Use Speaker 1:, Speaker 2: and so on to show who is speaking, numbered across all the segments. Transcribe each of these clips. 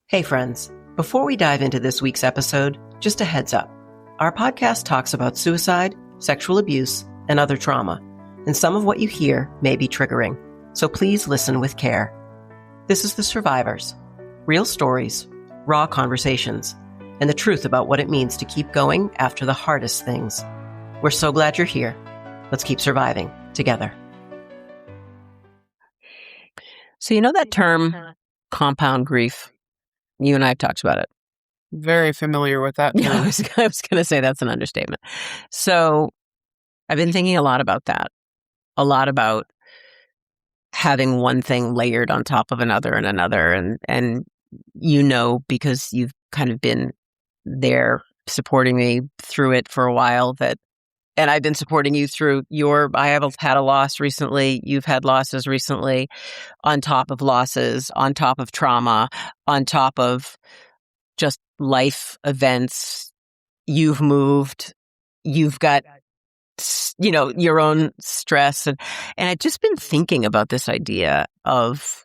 Speaker 1: Hey friends, before we dive into this week's episode, just a heads up. Our podcast talks about suicide, sexual abuse, and other trauma, and some of what you hear may be triggering, so please listen with care. This is The Survivors, real stories, raw conversations, and the truth about what it means to keep going after the hardest things. We're so glad you're here. Let's keep surviving together. So you know that term, compound grief? You and I have talked about it.
Speaker 2: Very familiar with that term.
Speaker 1: Yeah, I was going to say that's an understatement. So I've been thinking a lot about that, a lot about having one thing layered on top of another and another. And you know, because you've kind of been there supporting me through it for a while, and I've been supporting you through I have had a loss recently. You've had losses recently, on top of losses, on top of trauma, on top of just life events. You've moved, you've got, your own stress. And I've just been thinking about this idea of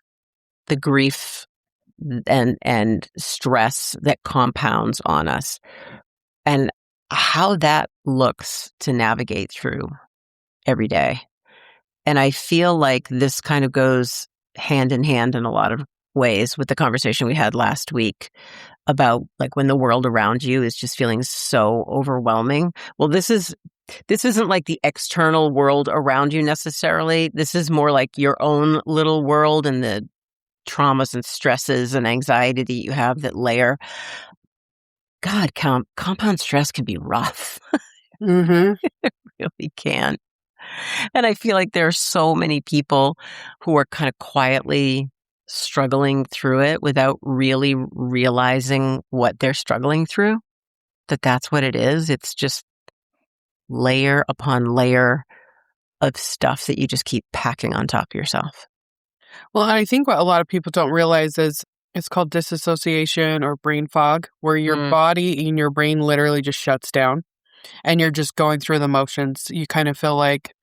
Speaker 1: the grief and stress that compounds on us and how that looks to navigate through every day. And I feel like this kind of goes hand in hand in a lot of ways with the conversation we had last week about like when the world around you is just feeling so overwhelming. Well, this isn't like the external world around you necessarily. This is more like your own little world and the traumas and stresses and anxiety that you have that layer. God, compound stress can be rough.
Speaker 2: Mm-hmm.
Speaker 1: It really can. And I feel like there are so many people who are kind of quietly struggling through it without really realizing what they're struggling through, that's what it is. It's just layer upon layer of stuff that you just keep packing on top of yourself.
Speaker 2: Well, I think what a lot of people don't realize is it's called disassociation or brain fog, where your body and your brain literally just shuts down and you're just going through the motions. You kind of feel like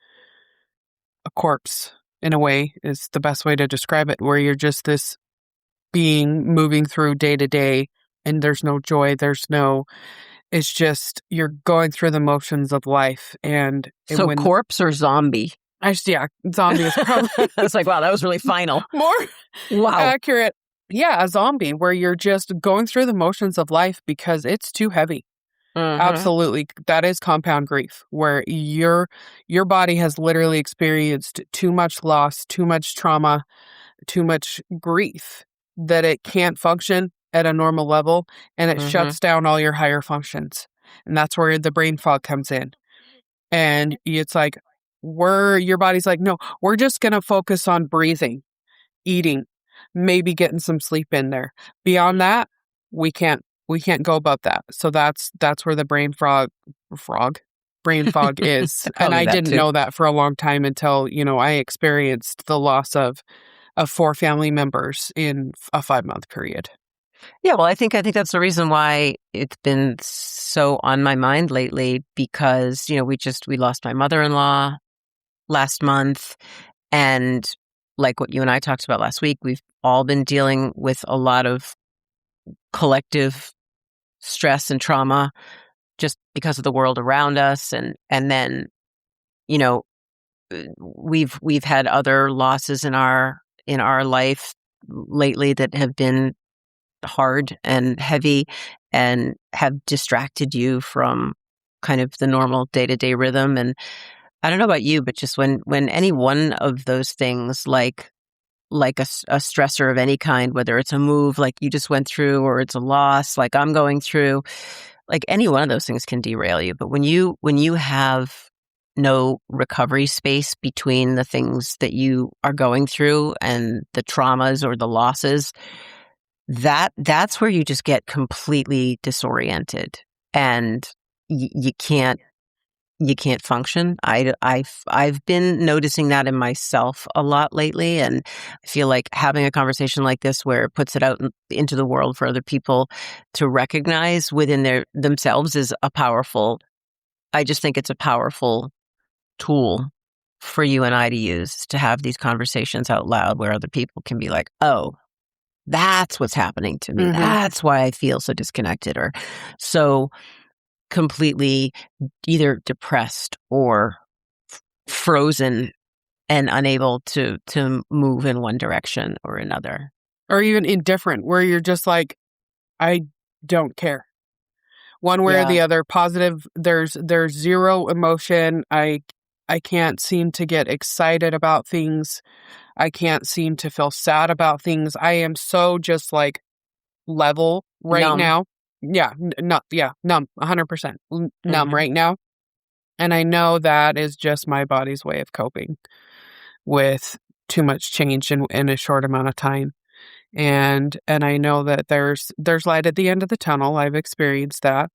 Speaker 2: a corpse, in a way, is the best way to describe it, where you're just this being moving through day to day and there's no joy, it's just you're going through the motions of life. And
Speaker 1: so corpse or zombie?
Speaker 2: Zombie is probably...
Speaker 1: I was like, wow, that was really final.
Speaker 2: More accurate. Yeah, a zombie, where you're just going through the motions of life because it's too heavy. Mm-hmm. Absolutely. That is compound grief, where your body has literally experienced too much loss, too much trauma, too much grief, that it can't function at a normal level, and it shuts down all your higher functions. And that's where the brain fog comes in. And it's like, your body's like, no, we're just going to focus on breathing, eating, maybe getting some sleep in there. Beyond that, we can't go about that. So that's where the brain fog is. And I didn't know that for a long time until, I experienced the loss of 4 family members in a 5-month period.
Speaker 1: Yeah, well, I think that's the reason why it's been so on my mind lately, because, we lost my mother-in-law last month. And like what you and I talked about last week, we've all been dealing with a lot of collective stress and trauma just because of the world around us. And then, we've had other losses in our life lately that have been hard and heavy and have distracted you from kind of the normal day-to-day rhythm. And I don't know about you, but just when any one of those things, like a stressor of any kind, whether it's a move like you just went through or it's a loss like I'm going through, like any one of those things can derail you. But when you have no recovery space between the things that you are going through and the traumas or the losses, that's where you just get completely disoriented and you can't function. I've been noticing that in myself a lot lately, and I feel like having a conversation like this where it puts it out into the world for other people to recognize within themselves is I just think it's a powerful tool for you and I to use, to have these conversations out loud where other people can be like, oh, That's what's happening to me. That's why I feel so disconnected or so completely either depressed or frozen and unable to move in one direction or another.
Speaker 2: Or even indifferent, where you're just like, I don't care. One way or the other, positive, there's zero emotion. I can't seem to get excited about things. I can't seem to feel sad about things. I am so just like level right now. Yeah, numb, 100% numb right now. And I know that is just my body's way of coping with too much change in a short amount of time. And I know that there's light at the end of the tunnel. I've experienced that.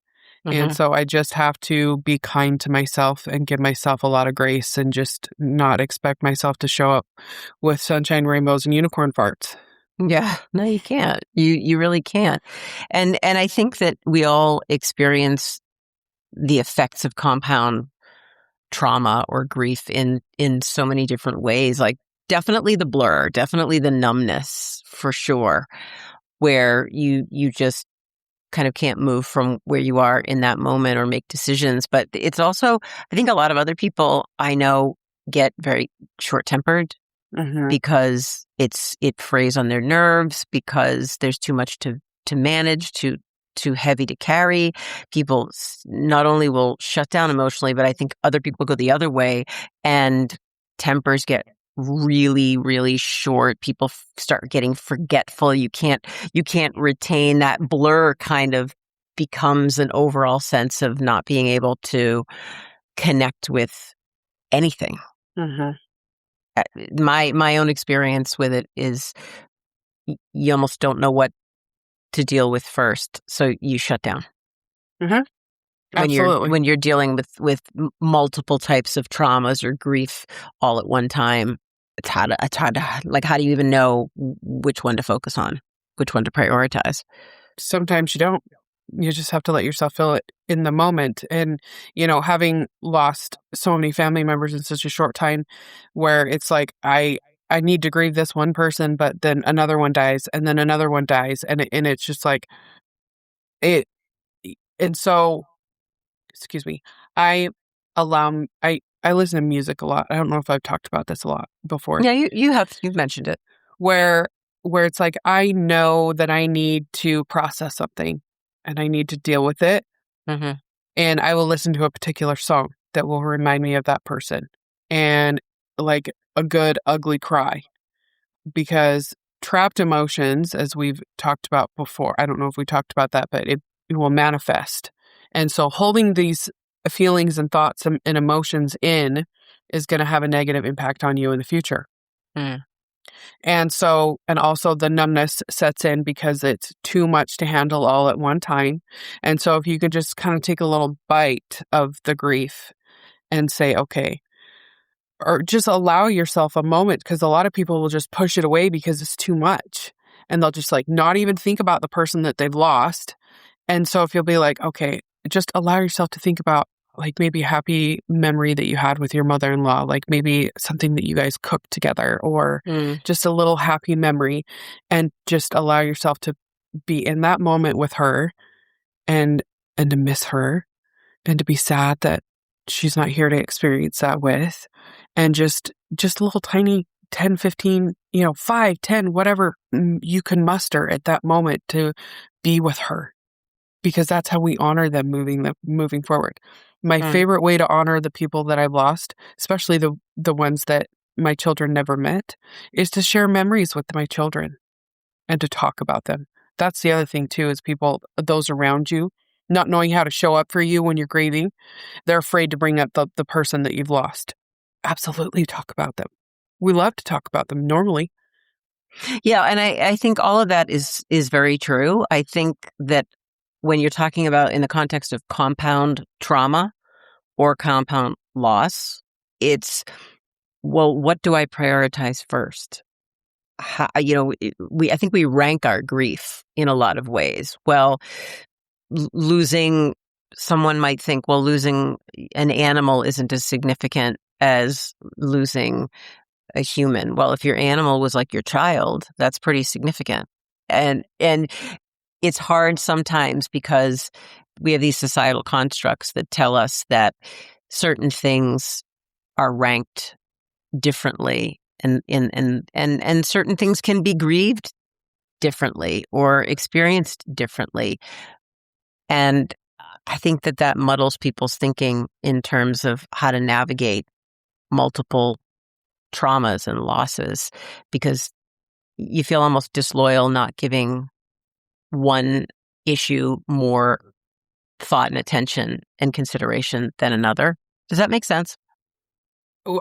Speaker 2: And so I just have to be kind to myself and give myself a lot of grace and just not expect myself to show up with sunshine, rainbows, and unicorn farts.
Speaker 1: Yeah, no, you can't. You really can't. And I think that we all experience the effects of compound trauma or grief in so many different ways. Like definitely the blur, definitely the numbness for sure, where you just kind of can't move from where you are in that moment or make decisions. But it's also, I think a lot of other people I know get very short-tempered because it preys on their nerves, because there's too much to manage, too heavy to carry. People not only will shut down emotionally, but I think other people go the other way and tempers get really, really short. People start getting forgetful. You can't retain that blur. Kind of becomes an overall sense of not being able to connect with anything. My own experience with it is you almost don't know what to deal with first, so you shut down.
Speaker 2: Absolutely.
Speaker 1: When you're dealing with multiple types of traumas or grief all at one time, it's hard to like, how do you even know which one to focus on, which one to prioritize?
Speaker 2: Sometimes you don't. You just have to let yourself feel it in the moment. And, having lost so many family members in such a short time, where it's like, I need to grieve this one person, but then another one dies, and then another one dies. And it's just like, it. And so, excuse me, I listen to music a lot. I don't know if I've talked about this a lot before.
Speaker 1: Yeah, you've mentioned it.
Speaker 2: Where it's like, I know that I need to process something and I need to deal with it. And I will listen to a particular song that will remind me of that person, and like a good ugly cry, because trapped emotions, as we've talked about before, I don't know if we talked about that, but it will manifest. And so holding these feelings and thoughts and emotions in is going to have a negative impact on you in the future. And so, and also the numbness sets in because it's too much to handle all at one time. And so if you could just kind of take a little bite of the grief and say, okay, or just allow yourself a moment, because a lot of people will just push it away because it's too much. And they'll just like not even think about the person that they've lost. And so if you'll be like, okay, just allow yourself to think about like maybe a happy memory that you had with your mother-in-law, like maybe something that you guys cooked together, or just a little happy memory, and just allow yourself to be in that moment with her and to miss her and to be sad that she's not here to experience that with. And just a little tiny 10, 15, 5, 10, whatever you can muster at that moment to be with her, because that's how we honor them moving forward. My favorite way to honor the people that I've lost, especially the ones that my children never met, is to share memories with my children and to talk about them. That's the other thing too, is people, those around you, not knowing how to show up for you when you're grieving. They're afraid to bring up the person that you've lost. Absolutely talk about them. We love to talk about them normally.
Speaker 1: Yeah, and I think all of that is very true. I think that when you're talking about in the context of compound trauma or compound loss, it's, well, what do I prioritize first? I think we rank our grief in a lot of ways. Well, losing someone might think, well, losing an animal isn't as significant as losing a human. Well, if your animal was like your child, that's pretty significant. And it's hard sometimes because we have these societal constructs that tell us that certain things are ranked differently, and certain things can be grieved differently or experienced differently. And I think that muddles people's thinking in terms of how to navigate multiple traumas and losses, because you feel almost disloyal not giving one issue more thought and attention and consideration than another. Does that make sense?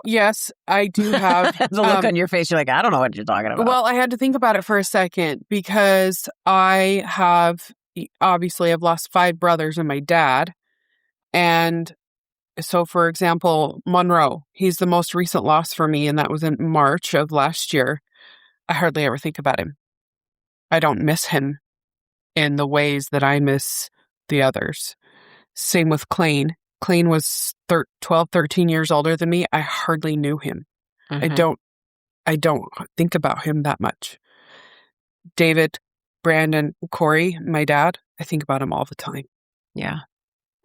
Speaker 2: Yes, I do have
Speaker 1: the look on your face. You're like, I don't know what you're talking about.
Speaker 2: Well, I had to think about it for a second because I have, obviously, I've lost 5 brothers and my dad. And so, for example, Monroe, he's the most recent loss for me, and that was in March of last year. I hardly ever think about him. I don't miss him in the ways that I miss the others. Same with Clayne. Clayne was 12, 13 years older than me. I hardly knew him.
Speaker 1: Mm-hmm.
Speaker 2: I don't think about him that much. David, Brandon, Corey, my dad, I think about him all the time.
Speaker 1: Yeah.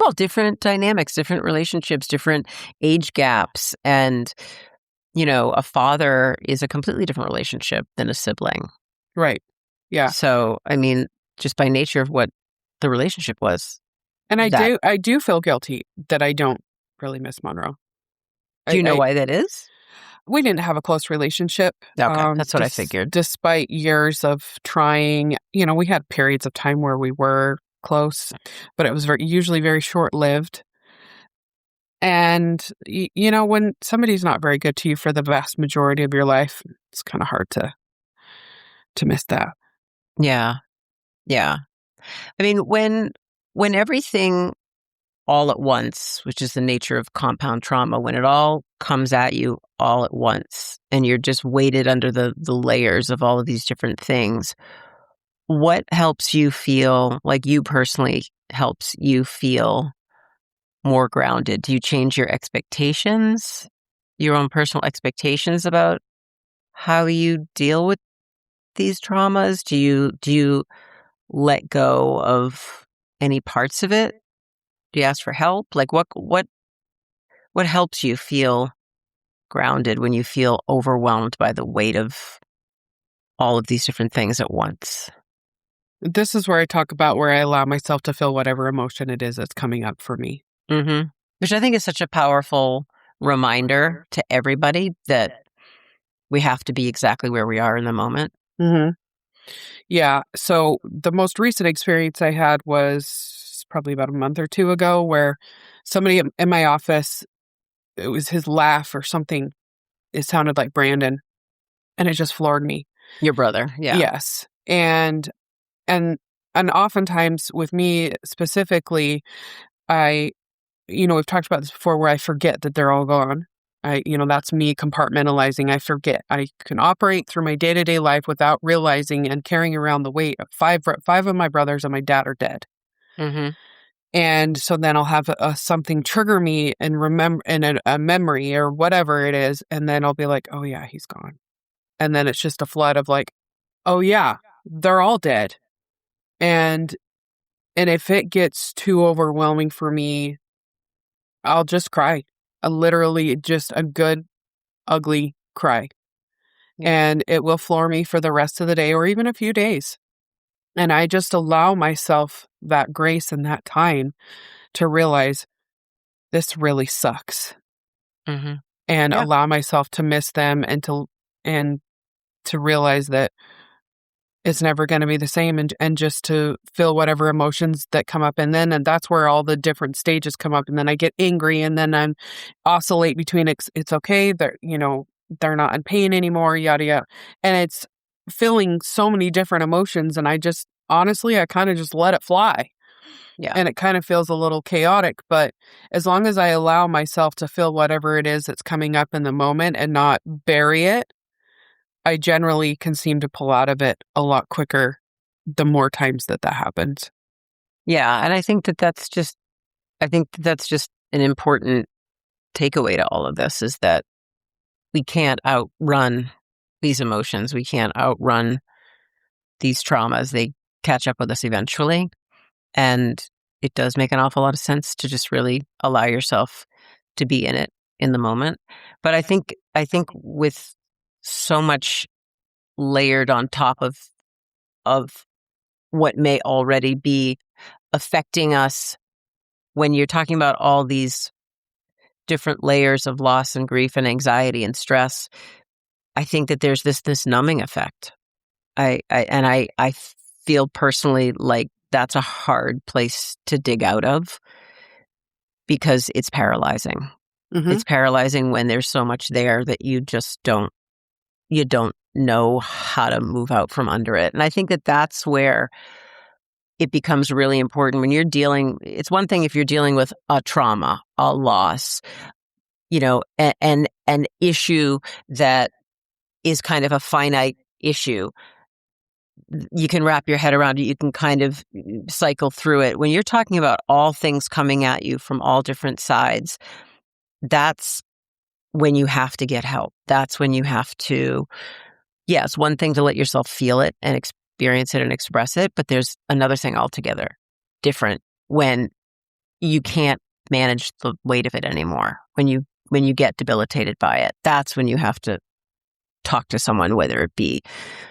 Speaker 1: Well, different dynamics, different relationships, different age gaps. And, a father is a completely different relationship than a sibling.
Speaker 2: Right. Yeah.
Speaker 1: So, I mean, just by nature of what the relationship was.
Speaker 2: And I do feel guilty that I don't really miss Monroe.
Speaker 1: Do you know why that is?
Speaker 2: We didn't have a close relationship.
Speaker 1: Okay, that's what I figured.
Speaker 2: Despite years of trying, we had periods of time where we were close, but it was usually very short-lived. And, when somebody's not very good to you for the vast majority of your life, it's kind of hard to miss that.
Speaker 1: Yeah. Yeah. I mean, when everything all at once, which is the nature of compound trauma, when it all comes at you all at once and you're just weighted under the layers of all of these different things, what helps you feel, like you personally helps you feel more grounded? Do you change your expectations, your own personal expectations about how you deal with these traumas? Do you let go of any parts of it? Do you ask for help? Like what helps you feel grounded when you feel overwhelmed by the weight of all of these different things at once?
Speaker 2: This is where I talk about where I allow myself to feel whatever emotion it is that's coming up for me.
Speaker 1: Mm-hmm. Which I think is such a powerful reminder to everybody that we have to be exactly where we are in the moment.
Speaker 2: Mm-hmm. Yeah. So the most recent experience I had was probably about a month or 2 ago, where somebody in my office, it was his laugh or something. It sounded like Brandon, and it just floored me.
Speaker 1: Your brother. Yeah.
Speaker 2: Yes. And oftentimes with me specifically, we've talked about this before, where I forget that they're all gone. That's me compartmentalizing. I forget. I can operate through my day-to-day life without realizing and carrying around the weight of 5 of my brothers and my dad are dead.
Speaker 1: Mm-hmm.
Speaker 2: And so then I'll have something trigger me and remember in a memory or whatever it is. And then I'll be like, oh yeah, he's gone. And then it's just a flood of like, oh yeah, they're all dead. And if it gets too overwhelming for me, I'll just cry. Literally just a good, ugly cry. Yeah. And it will floor me for the rest of the day or even a few days. And I just allow myself that grace and that time to realize this really sucks.
Speaker 1: Mm-hmm.
Speaker 2: And allow myself to miss them and to realize that it's never going to be the same, and just to feel whatever emotions that come up. And that's where all the different stages come up. And then I get angry, and then I'm oscillate between it's okay, they're not in pain anymore, yada yada. And it's feeling so many different emotions, and I just honestly I kind of just let it fly.
Speaker 1: Yeah.
Speaker 2: And it kind of feels a little chaotic, but as long as I allow myself to feel whatever it is that's coming up in the moment and not bury it, I generally can seem to pull out of it a lot quicker the more times that happens.
Speaker 1: Yeah, and I think that's just an important takeaway to all of this, is that we can't outrun these emotions. We can't outrun these traumas, they catch up with us eventually. And it does make an awful lot of sense to just really allow yourself to be in it in the moment. But I think with so much layered on top of what may already be affecting us, when you're talking about all these different layers of loss and grief and anxiety and stress, I think that there's this numbing effect. I feel personally like that's a hard place to dig out of because it's paralyzing. Mm-hmm. It's paralyzing when there's so much there that you just don't know how to move out from under it. And I think that that's where it becomes really important when you're it's one thing if you're dealing with a trauma, a loss, an issue that is kind of a finite issue. You can wrap your head around it. You can kind of cycle through it. When you're talking about all things coming at you from all different sides, that's when you have to get help. That's when you have to, it's one thing to let yourself feel it and experience it and express it, but there's another thing altogether different when you can't manage the weight of it anymore. When you get debilitated by it, that's when you have to talk to someone, whether it be,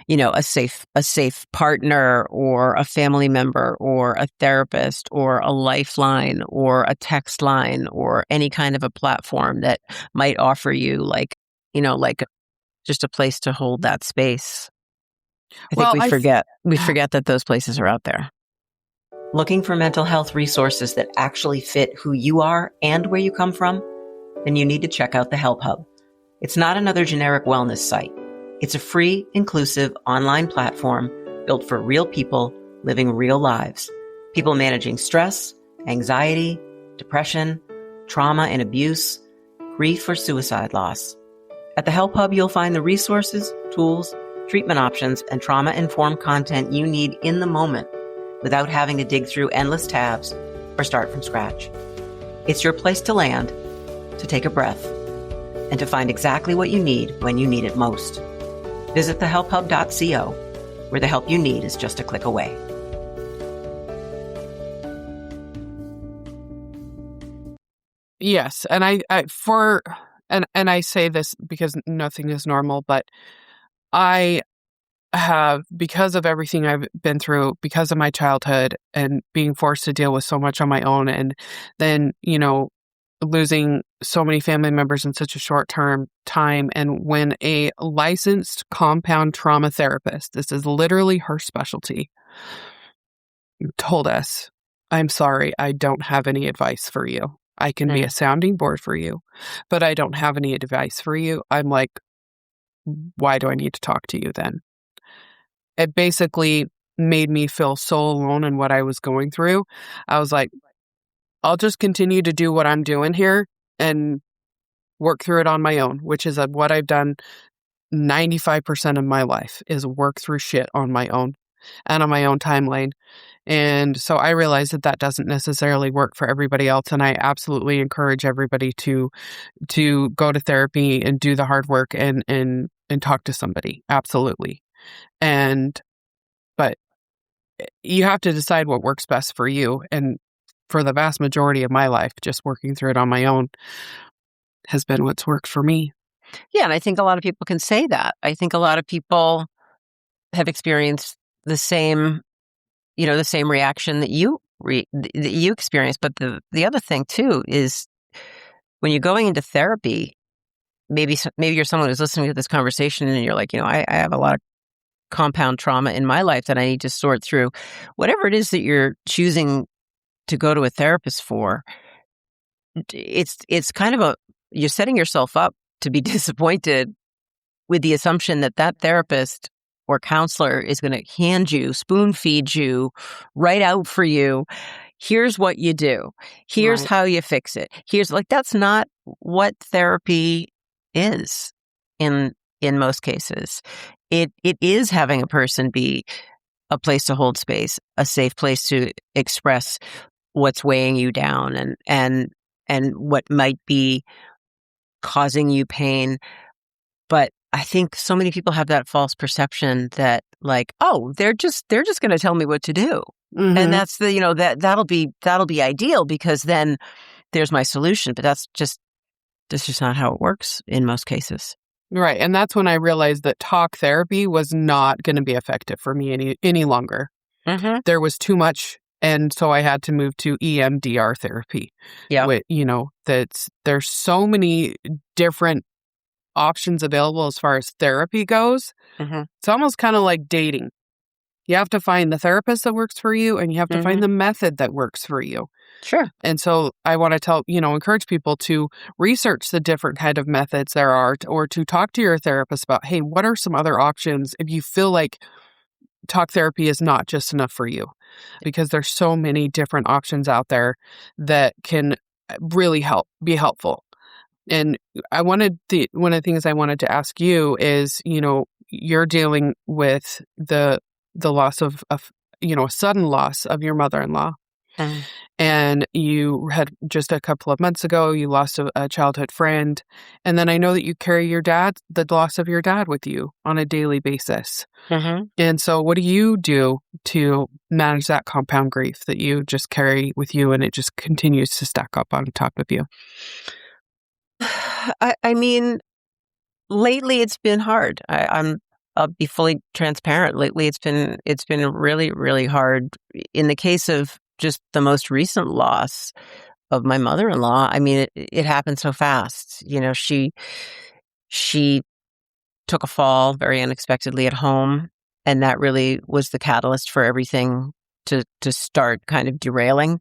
Speaker 1: a safe partner or a family member or a therapist or a lifeline or a text line or any kind of a platform that might offer you like just a place to hold that space. I think we forget that those places are out there. Looking for mental health resources that actually fit who you are and where you come from? Then you need to check out the HelpHUB. It's not another generic wellness site. It's a free, inclusive online platform built for real people living real lives. People managing stress, anxiety, depression, trauma and abuse, grief or suicide loss. At the HelpHUB, you'll find the resources, tools, treatment options, and trauma-informed content you need in the moment without having to dig through endless tabs or start from scratch. It's your place to land, to take a breath, and to find exactly what you need when you need it most. Visit thehelphub.co, where the help you need is just a click away.
Speaker 2: Yes, and I say this because nothing is normal, but I have, because of everything I've been through, because of my childhood and being forced to deal with so much on my own, and then, losing so many family members in such a short time. And when a licensed compound trauma therapist, this is literally her specialty, told us, "I'm sorry, I don't have any advice for you. I can be a sounding board for you, but I don't have any advice for you." I'm like, why do I need to talk to you then? It basically made me feel so alone in what I was going through. I was like, I'll just continue to do what I'm doing here and work through it on my own, which is what I've done 95% of my life, is work through shit on my own and on my own timeline. And so I realized that doesn't necessarily work for everybody else. And I absolutely encourage everybody to go to therapy and do the hard work and talk to somebody. Absolutely. But you have to decide what works best for you. And for the vast majority of my life, just working through it on my own has been what's worked for me.
Speaker 1: Yeah, and I think a lot of people can say that. I think a lot of people have experienced the same reaction that you experienced. But the other thing too is when you're going into therapy, maybe you're someone who's listening to this conversation and you're like, I have a lot of compound trauma in my life that I need to sort through. Whatever it is that you're choosing to go to a therapist for, it's kind of you're setting yourself up to be disappointed with the assumption that therapist or counselor is going to hand you, spoon feed you, write out for you, here's what you do, here's how you fix it. That's not what therapy is in most cases. It is having a person be a place to hold space, a safe place to express what's weighing you down and what might be causing you pain. But I think so many people have that false perception that like, oh, they're just going to tell me what to do. And that's that'll be ideal because then there's my solution. But that's just not how it works in most cases.
Speaker 2: Right. And that's when I realized that talk therapy was not going to be effective for me any longer. There was too much. And so I had to move to EMDR therapy.
Speaker 1: Yeah.
Speaker 2: There's so many different options available as far as therapy goes. It's almost kind of like dating. You have to find the therapist that works for you, and you have to find the method that works for you.
Speaker 1: Sure.
Speaker 2: And so I want to encourage people to research the different kind of methods there are, or to talk to your therapist about, hey, what are some other options if you feel like talk therapy is not just enough for you? Because there's so many different options out there that can really be helpful. And one of the things I wanted to ask you is, you're dealing with the loss of a sudden loss of your mother-in-law. And you had just a couple of months ago, you lost a childhood friend. And then I know that you carry the loss of your dad with you on a daily basis. And so what do you do to manage that compound grief that you just carry with you and it just continues to stack up on top of you?
Speaker 1: I mean, lately it's been hard. I'll be fully transparent. Lately it's been really, really hard. In the case of just the most recent loss of my mother-in-law, I mean, it happened so fast. She took a fall very unexpectedly at home, and that really was the catalyst for everything to start kind of derailing.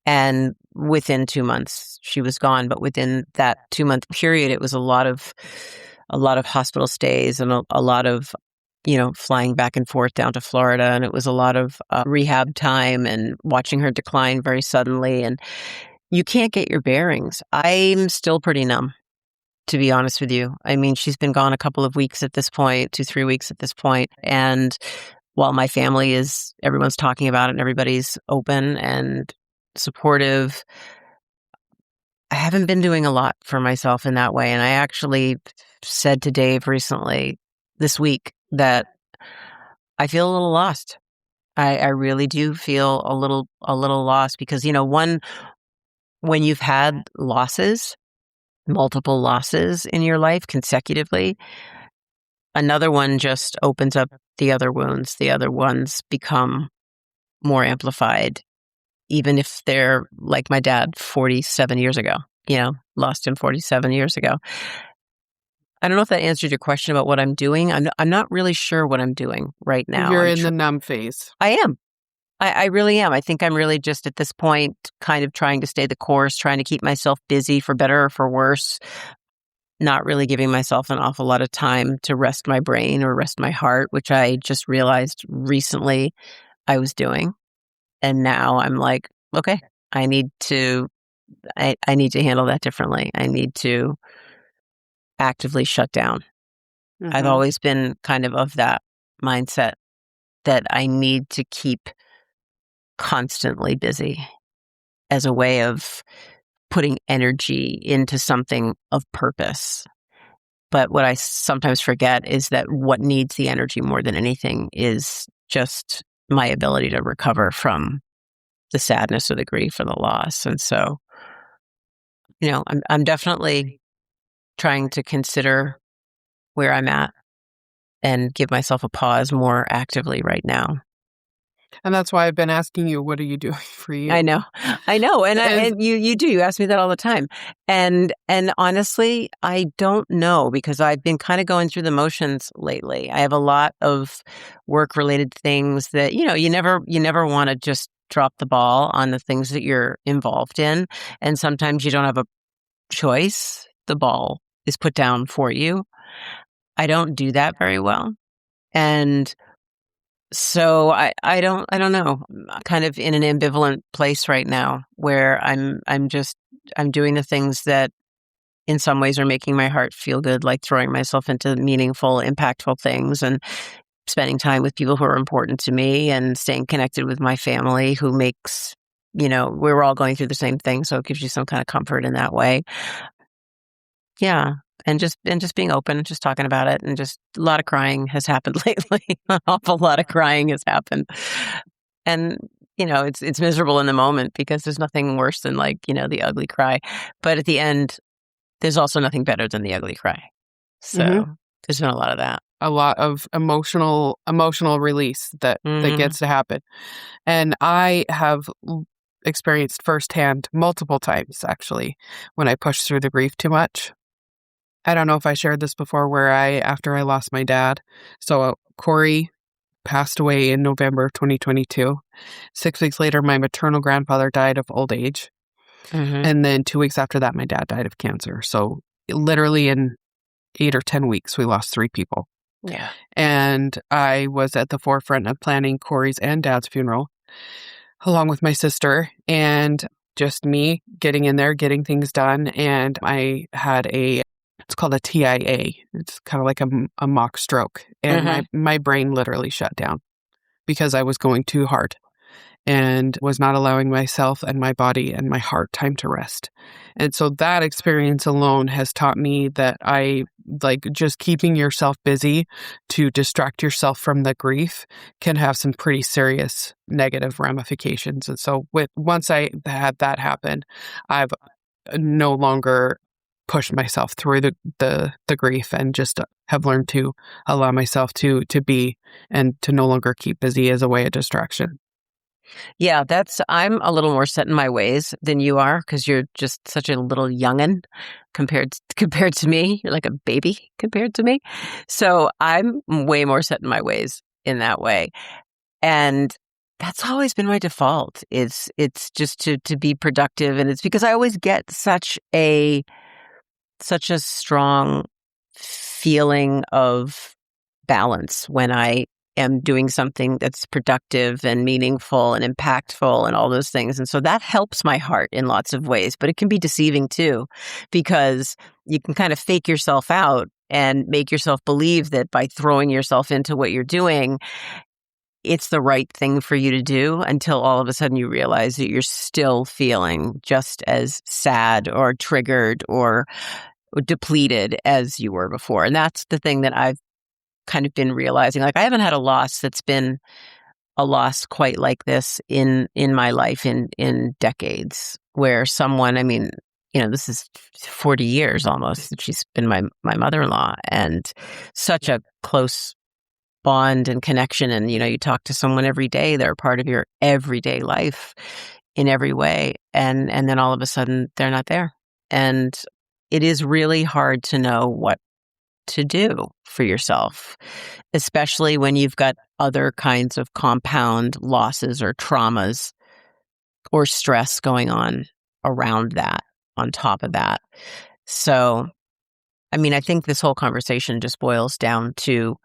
Speaker 1: And within 2 months, she was gone. But within that 2-month period, it was a lot of hospital stays and a lot of, flying back and forth down to Florida. And it was a lot of rehab time and watching her decline very suddenly. And you can't get your bearings. I'm still pretty numb, to be honest with you. I mean, she's been gone a couple of weeks at this point, 2-3 weeks at this point. And while my family everyone's talking about it and everybody's open and supportive, I haven't been doing a lot for myself in that way. And I actually said to Dave recently this week that I feel a little lost. I really do feel a little lost because, when you've had losses, multiple losses in your life consecutively, another one just opens up the other wounds. The other ones become more amplified, even if they're like my dad 47 years ago, lost him 47 years ago. I don't know if that answered your question about what I'm doing. I'm not really sure what I'm doing right now.
Speaker 2: You're in the numb phase.
Speaker 1: I am. I really am. I think I'm really just at this point kind of trying to stay the course, trying to keep myself busy for better or for worse, not really giving myself an awful lot of time to rest my brain or rest my heart, which I just realized recently I was doing. And now I'm like, okay, I need to handle that differently. I need to actively shut down. I've always been kind of that mindset that I need to keep constantly busy as a way of putting energy into something of purpose. But what I sometimes forget is that what needs the energy more than anything is just my ability to recover from the sadness or the grief or the loss. And so, I'm definitely trying to consider where I'm at and give myself a pause more actively right now.
Speaker 2: And that's why I've been asking you, what are you doing for you?
Speaker 1: I know. And you do. You ask me that all the time. And honestly, I don't know because I've been kind of going through the motions lately. I have a lot of work related things that, you never want to just drop the ball on the things that you're involved in. And sometimes you don't have a choice. The ball is put down for you. I don't do that very well. And so I don't know. I'm kind of in an ambivalent place right now where I'm doing the things that in some ways are making my heart feel good, like throwing myself into meaningful, impactful things and spending time with people who are important to me and staying connected with my family who makes, we're all going through the same thing. So it gives you some kind of comfort in that way. Yeah. and just being open and just talking about it, and just a lot of crying has happened lately. An awful lot of crying has happened. And, it's miserable in the moment because there's nothing worse than the ugly cry. But at the end, there's also nothing better than the ugly cry. So there's been a lot of that.
Speaker 2: A lot of emotional release that gets to happen. And I have experienced firsthand multiple times, actually, when I push through the grief too much. I don't know if I shared this before, where after I lost my dad, so Corey passed away in November of 2022. 6 weeks later, my maternal grandfather died of old age. And then 2 weeks after that, my dad died of cancer. So literally in 8 or 10 weeks, we lost 3 people.
Speaker 1: Yeah.
Speaker 2: And I was at the forefront of planning Corey's and Dad's funeral, along with my sister, and just me getting in there, getting things done. And I had it's called a TIA. It's kind of like a mock stroke. And my brain literally shut down because I was going too hard and was not allowing myself and my body and my heart time to rest. And so that experience alone has taught me that just keeping yourself busy to distract yourself from the grief can have some pretty serious negative ramifications. And so once I had that happen, I've no longer pushed myself through the grief, and just have learned to allow myself to be, and to no longer keep busy as a way of distraction.
Speaker 1: Yeah, I'm a little more set in my ways than you are, because you're just such a little youngin' compared to me. You're like a baby compared to me. So I'm way more set in my ways in that way. And that's always been my default. It's just to be productive. And it's because I always get such a strong feeling of balance when I am doing something that's productive and meaningful and impactful and all those things. And so that helps my heart in lots of ways, but it can be deceiving too, because you can kind of fake yourself out and make yourself believe that by throwing yourself into what you're doing, it's the right thing for you to do, until all of a sudden you realize that you're still feeling just as sad or triggered or depleted as you were before. And that's the thing that I've kind of been realizing. Like, I haven't had a loss that's been a loss quite like this in my life in decades, where someone, this is 40 years almost that she's been my mother-in-law, and such a close bond and connection. And, you talk to someone every day, they're a part of your everyday life in every way. And then all of a sudden they're not there. And it is really hard to know what to do for yourself, especially when you've got other kinds of compound losses or traumas or stress going on around that, on top of that. So, I think this whole conversation just boils down to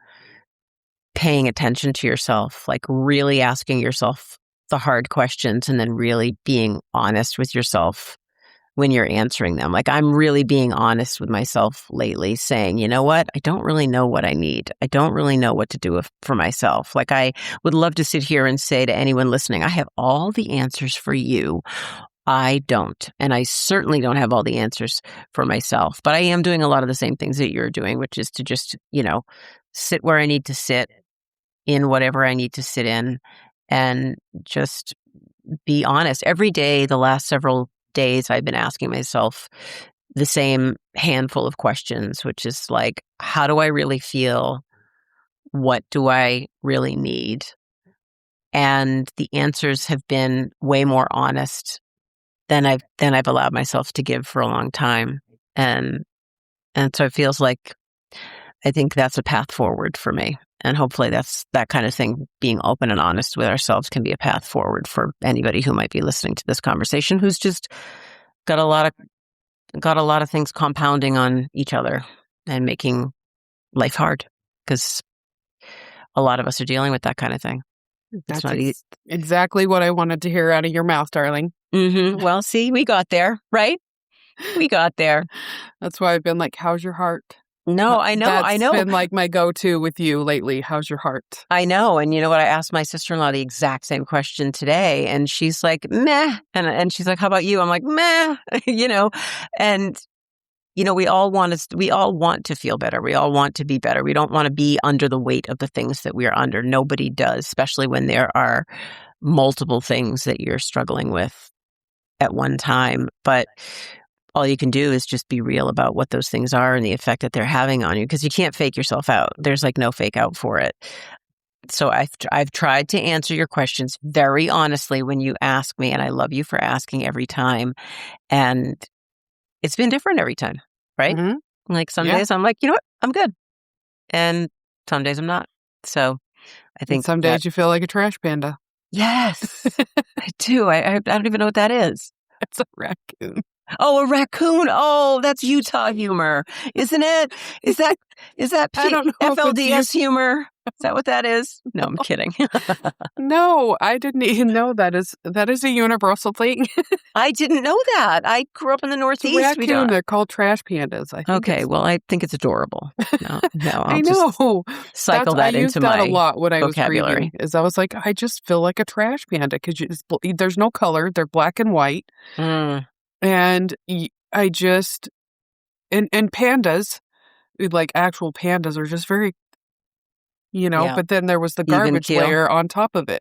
Speaker 1: paying attention to yourself, like really asking yourself the hard questions, and then really being honest with yourself when you're answering them. Like, I'm really being honest with myself lately, saying, you know what? I don't really know what I need. I don't really know what to do for myself. Like, I would love to sit here and say to anyone listening, I have all the answers for you. I don't. And I certainly don't have all the answers for myself. But I am doing a lot of the same things that you're doing, which is to just, sit where I need to sit, in whatever I need to sit in, and just be honest. Every day, the last several days, I've been asking myself the same handful of questions, which is like, how do I really feel? What do I really need? And the answers have been way more honest than I've allowed myself to give for a long time. And so it feels like, I think that's a path forward for me. And hopefully that's that kind of thing, being open and honest with ourselves, can be a path forward for anybody who might be listening to this conversation, who's just got a lot of things compounding on each other and making life hard, because a lot of us are dealing with that kind of thing.
Speaker 2: That's exactly what I wanted to hear out of your mouth, darling.
Speaker 1: Well, see, we got there, right? We got there.
Speaker 2: That's why I've been like, how's your heart?
Speaker 1: No, I know.
Speaker 2: That's been like my go-to with you lately. How's your heart?
Speaker 1: I know. And you know what? I asked my sister-in-law the exact same question today, and she's like, meh. And she's like, how about you? I'm like, meh. And, we all want to feel better. We all want to be better. We don't want to be under the weight of the things that we are under. Nobody does, especially when there are multiple things that you're struggling with at one time. But all you can do is just be real about what those things are and the effect that they're having on you, because you can't fake yourself out. There's like no fake out for it. So I've tried to answer your questions very honestly when you ask me, and I love you for asking every time. And it's been different every time, right?
Speaker 2: Mm-hmm.
Speaker 1: Like some days I'm like, you know what, I'm good. And some days I'm not. So I think
Speaker 2: and some days you feel like a trash panda.
Speaker 1: Yes, I do. I don't even know what that is.
Speaker 2: It's a raccoon.
Speaker 1: Oh, a raccoon. Oh, that's Utah humor, isn't it? Is that FLDS humor? Is that what that is? No, I'm kidding.
Speaker 2: No, I didn't even know that is a universal thing.
Speaker 1: I didn't know that. I grew up in the Northeast.
Speaker 2: It's a raccoon. They're called trash pandas. I think
Speaker 1: I think it's adorable. No,
Speaker 2: I know.
Speaker 1: Cycle that into my
Speaker 2: vocabulary. I used that a lot when I was reading. I was like, I just feel like a trash panda because there's no color. They're black and white. And I just and pandas, like actual pandas, are just very. But then there was the garbage layer on top of it.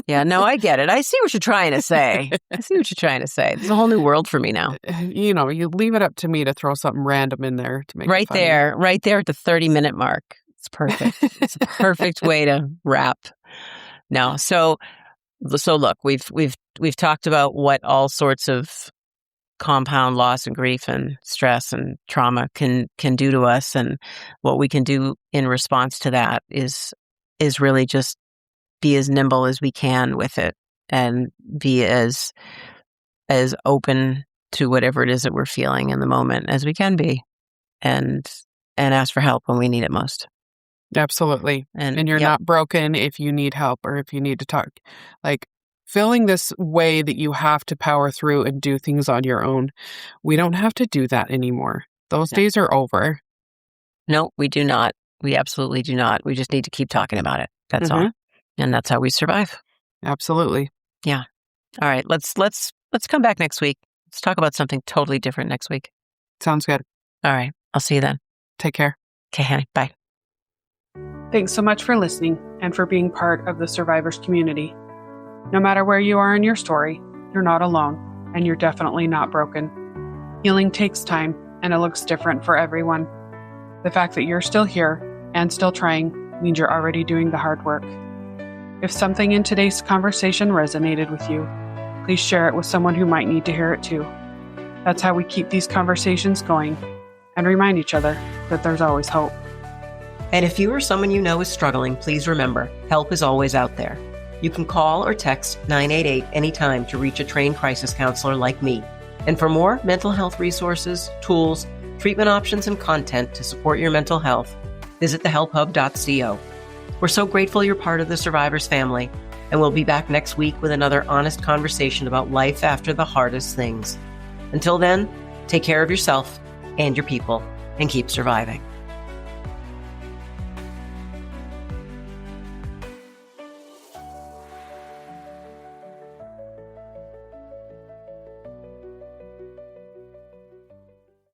Speaker 1: Yeah, no, I get it. I see what you're trying to say. It's a whole new world for me now.
Speaker 2: You leave it up to me to throw something random in there to make it funny.
Speaker 1: Right there at the 30-minute mark. It's perfect. It's a perfect way to wrap. No, so look, we've talked about what all sorts of compound loss and grief and stress and trauma can do to us, and what we can do in response to that is really just be as nimble as we can with it and be as open to whatever it is that we're feeling in the moment as we can be, and ask for help when we need it most.
Speaker 2: Absolutely. And you're not broken if you need help or if you need to talk. Like, feeling this way that you have to power through and do things on your own. We don't have to do that anymore. Those days are over.
Speaker 1: No, we do not. We absolutely do not. We just need to keep talking about it. That's all. And that's how we survive.
Speaker 2: Absolutely.
Speaker 1: Yeah. All right. Let's come back next week. Let's talk about something totally different next week.
Speaker 2: Sounds good.
Speaker 1: All right. I'll see you then.
Speaker 2: Take care.
Speaker 1: Okay, honey. Bye.
Speaker 2: Thanks so much for listening and for being part of the Survivors community. No matter where you are in your story, you're not alone, and you're definitely not broken. Healing takes time, and it looks different for everyone. The fact that you're still here and still trying means you're already doing the hard work. If something in today's conversation resonated with you, please share it with someone who might need to hear it too. That's how we keep these conversations going and remind each other that there's always hope.
Speaker 1: And if you or someone you know is struggling, please remember, help is always out there. You can call or text 988 anytime to reach a trained crisis counselor like me. And for more mental health resources, tools, treatment options, and content to support your mental health, visit the HelpHUB.co. We're so grateful you're part of the Survivors family, and we'll be back next week with another honest conversation about life after the hardest things. Until then, take care of yourself and your people, and keep surviving.